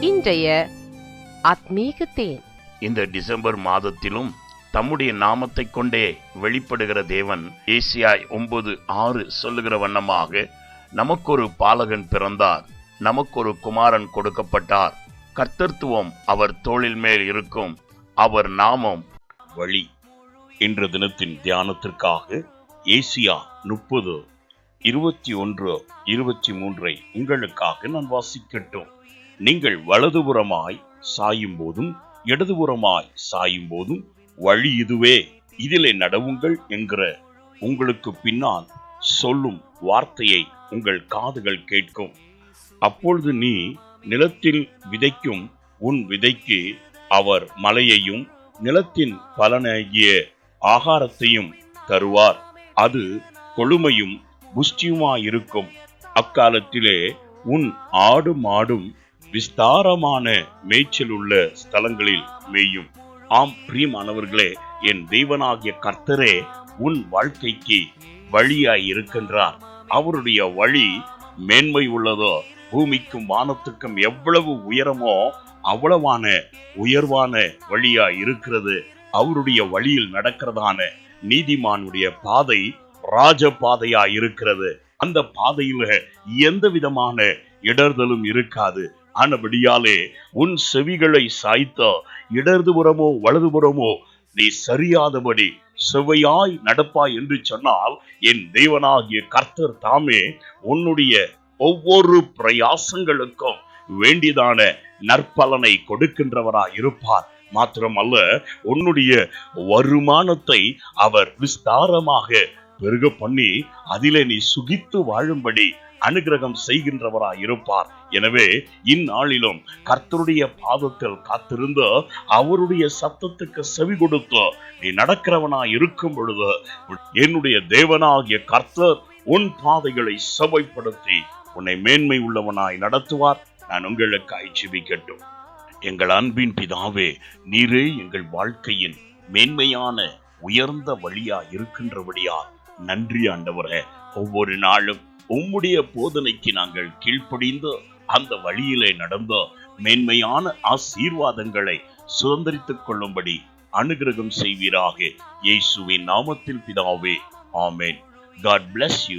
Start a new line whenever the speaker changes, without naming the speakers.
இன்றைய ஆத்மீக தேன்.
இந்த டிசம்பர் மாதத்திலும் தம்முடைய நாமத்தை கொண்டே வெளிப்படுகிற தேவன் ஏசாயா 9:6 சொல்லுகிற வண்ணமாக, நமக்கொரு பாலகன் பிறந்தார், நமக்கொரு குமாரன் கொடுக்கப்பட்டார், கர்த்தத்துவம் அவர் தோளில் மேல் இருக்கும், அவர் நாமம் வழி. இன்று தினத்தின் தியானத்திற்காக ஏசாயா 30:21-23 உங்களுக்காக நான் வாசிக்கட்டும். நீங்கள் வலதுபுறமாய் சாயும் போதும் இடதுபுறமாய் சாயும் போதும் வழி இதுவே, இதிலே நடவுங்கள் என்கிற உங்களுக்கு பின்னால் சொல்லும் வார்த்தையை உங்கள் காதுகள் கேட்கும். அப்பொழுது நீ நிலத்தில் விதைக்கும் உன் விதைக்கு அவர் மலையையும் நிலத்தின் பலனாகிய ஆகாரத்தையும் தருவார், அது கொழுமையும் புஷ்டியுமாயிருக்கும். அக்காலத்திலே உன் ஆடு மாடும் விஸ்தாரமான மேய்ச்சல் உள்ள ஸ்தலங்களில் மேயும். ஆம் பிரியமானவர்களே, என் தேவனாகிய கர்த்தரே உன் வாழ்க்கைக்கு வழியாய் இருக்கின்றார். அவருடைய வழி மேன்மை உள்ளதோ, பூமிக்கும் வானத்துக்கும் எவ்வளவு உயரமோ அவ்வளவான உயர்வான வழியாய் இருக்கிறது. அவருடைய வழியில் நடக்கிறதான நீதிமானுடைய பாதை ராஜ பாதையாய் இருக்கிறது. அந்த பாதையில எந்த விதமான இடர்தலும் இருக்காது. ஆனபடியாலே உன் செவிகளை சாய்த்த இடதுபுறமோ வலதுபுறமோ நீ சரியாதபடி செவ்வையாய் நடப்பாய் என்று சொன்னால், என் தேவனாகிய கர்த்தர் தாமே உன்னுடைய ஒவ்வொரு பிரயாசங்களுக்கும் வேண்டியதான நற்பலனை கொடுக்கின்றவராய் இருப்பார். மாத்திரமல்ல, உன்னுடைய வருமானத்தை அவர் விஸ்தாரமாக பெருக பண்ணி அதிலே நீ சுகித்து வாழும்படி அனுகிரகம் செய்கின்றவராய் இருப்பார். எனவே இந்நாளிலும் கர்த்தருடைய பாதத்தில் காத்திருந்த அவருடைய சத்தத்துக்கு செவி கொடுத்து நீ நடக்கிறவனாய் இருக்கும் பொழுது, என்னுடைய தேவனாகிய கர்த்தர் உன் பாதைகளை செவ்வைப்படுத்தி உன்னை மேன்மை உள்ளவனாய் நடத்துவார். நான் உங்களுக்கு ஜெபிக்கட்டும். எங்கள் அன்பின் பிதாவே, நீரே எங்கள் வாழ்க்கையின் மேன்மையான உயர்ந்த வழியா இருக்கின்றபடியா நன்றி ஆண்டவரே. ஒவ்வொரு நாளும் உம்முடைய போதனைக்கு நாங்கள் கீழ்ப்படிந்து அந்த வழியிலே நடந்த மேன்மையான ஆசீர்வாதங்களை சுதந்திரித்துக் கொள்ளும்படி அனுகிரகம் செய்வீராக. இயேசுவின் நாமத்தில் பிதாவே, ஆமென். God bless you.